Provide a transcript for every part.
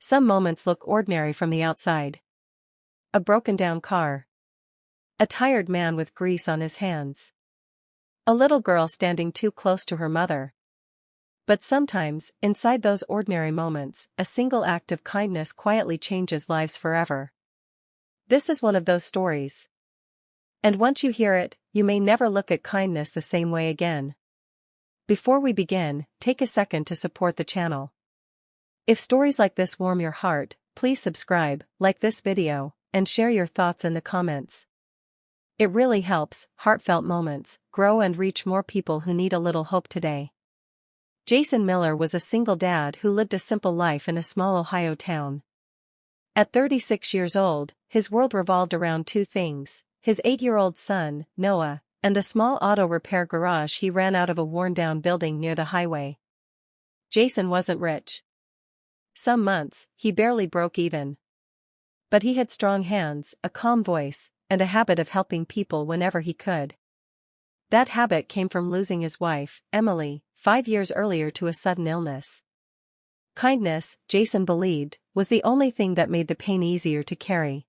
Some moments look ordinary from the outside. A broken down car. A tired man with grease on his hands. A little girl standing too close to her mother. But sometimes, inside those ordinary moments, a single act of kindness quietly changes lives forever. This is one of those stories. And once you hear it, you may never look at kindness the same way again. Before we begin, take a second to support the channel. If stories like this warm your heart, please subscribe, like this video, and share your thoughts in the comments. It really helps Heartfelt Moments grow and reach more people who need a little hope today. Jason Miller was a single dad who lived a simple life in a small Ohio town. At 36 years old, his world revolved around two things: his 8-year-old son, Noah, and the small auto repair garage he ran out of a worn-down building near the highway. Jason wasn't rich. Some months, he barely broke even. But he had strong hands, a calm voice, and a habit of helping people whenever he could. That habit came from losing his wife, Emily, 5 years earlier to a sudden illness. Kindness, Jason believed, was the only thing that made the pain easier to carry.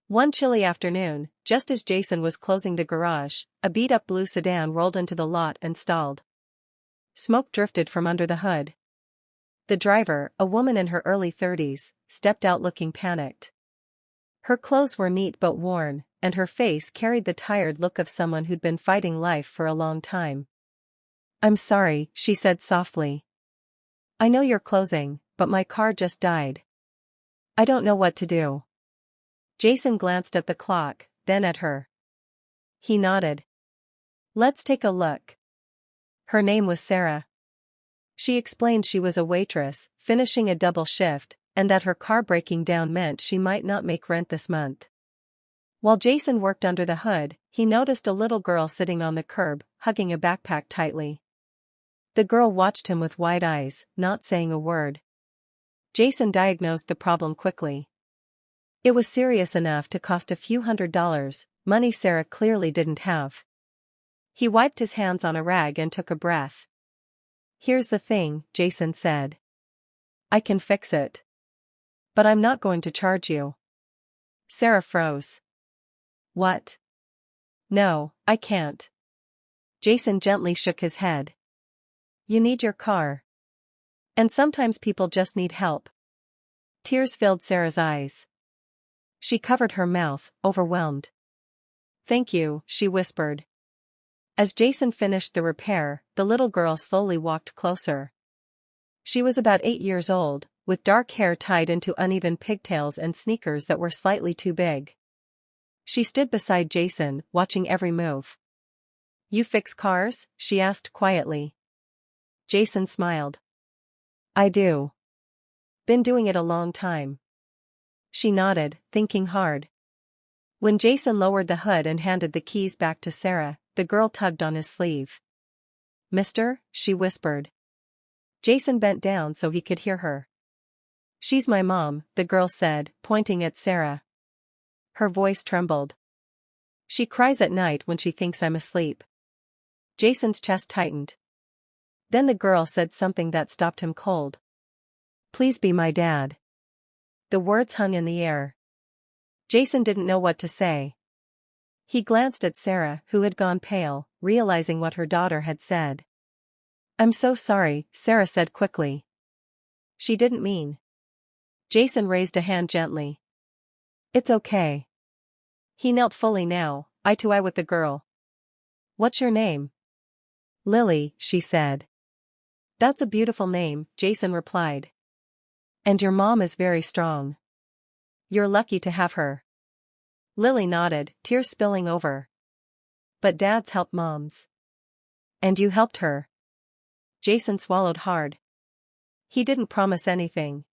One chilly afternoon, just as Jason was closing the garage, a beat-up blue sedan rolled into the lot and stalled. Smoke drifted from under the hood. The driver, a woman in her early 30s, stepped out looking panicked. Her clothes were neat but worn, and her face carried the tired look of someone who'd been fighting life for a long time. "I'm sorry," she said softly. "I know you're closing, but my car just died. I don't know what to do." Jason glanced at the clock, then at her. He nodded. "Let's take a look." Her name was Sarah. She explained she was a waitress, finishing a double shift, and that her car breaking down meant she might not make rent this month. While Jason worked under the hood, he noticed a little girl sitting on the curb, hugging a backpack tightly. The girl watched him with wide eyes, not saying a word. Jason diagnosed the problem quickly. It was serious enough to cost a few $100s, money Sarah clearly didn't have. He wiped his hands on a rag and took a breath. "Here's the thing," Jason said. "I can fix it. But I'm not going to charge you." Sarah froze. "What?" "No, I can't." Jason gently shook his head. "You need your car. And sometimes people just need help." Tears filled Sarah's eyes. She covered her mouth, overwhelmed. "Thank you," she whispered. As Jason finished the repair, the little girl slowly walked closer. She was about 8 years old, with dark hair tied into uneven pigtails and sneakers that were slightly too big. She stood beside Jason, watching every move. "You fix cars?" she asked quietly. Jason smiled. "I do. Been doing it a long time." She nodded, thinking hard. When Jason lowered the hood and handed the keys back to Sarah, the girl tugged on his sleeve. "Mister?" she whispered. Jason bent down so he could hear her. "She's my mom," the girl said, pointing at Sarah. Her voice trembled. "She cries at night when she thinks I'm asleep." Jason's chest tightened. Then the girl said something that stopped him cold. "Please be my dad." The words hung in the air. Jason didn't know what to say. He glanced at Sarah, who had gone pale, realizing what her daughter had said. "I'm so sorry," Sarah said quickly. "She didn't mean." Jason raised a hand gently. "It's okay." He knelt fully now, eye to eye with the girl. "What's your name?" "Lily," she said. "That's a beautiful name," Jason replied. "And your mom is very strong. You're lucky to have her." Lily nodded, tears spilling over. "But dads help moms." "And you helped her." Jason swallowed hard. He didn't promise anything.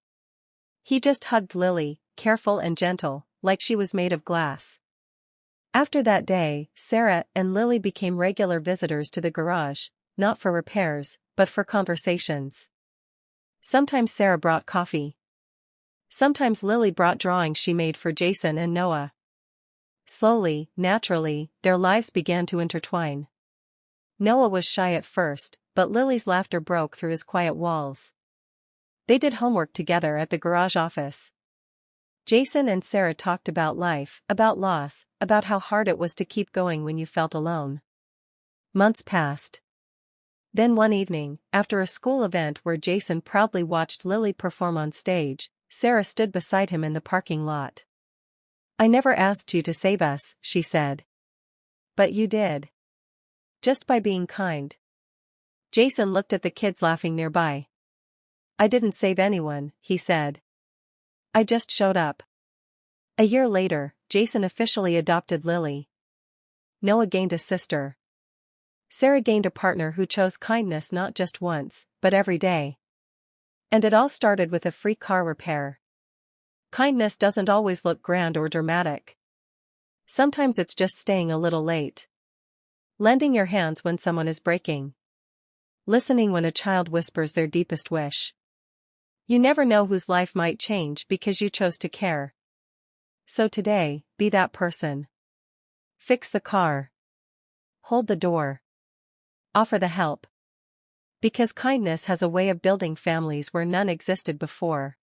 He just hugged Lily, careful and gentle, like she was made of glass. After that day, Sarah and Lily became regular visitors to the garage, not for repairs, but for conversations. Sometimes Sarah brought coffee. Sometimes Lily brought drawings she made for Jason and Noah. Slowly, naturally, their lives began to intertwine. Noah was shy at first, but Lily's laughter broke through his quiet walls. They did homework together at the garage office. Jason and Sarah talked about life, about loss, about how hard it was to keep going when you felt alone. Months passed. Then one evening, after a school event where Jason proudly watched Lily perform on stage, Sarah stood beside him in the parking lot. "I never asked you to save us," she said. "But you did. Just by being kind." Jason looked at the kids laughing nearby. "I didn't save anyone," he said. "I just showed up." A year later, Jason officially adopted Lily. Noah gained a sister. Sarah gained a partner who chose kindness not just once, but every day. And it all started with a free car repair. Kindness doesn't always look grand or dramatic. Sometimes it's just staying a little late. Lending your hands when someone is breaking. Listening when a child whispers their deepest wish. You never know whose life might change because you chose to care. So today, be that person. Fix the car. Hold the door. Offer the help. Because kindness has a way of building families where none existed before.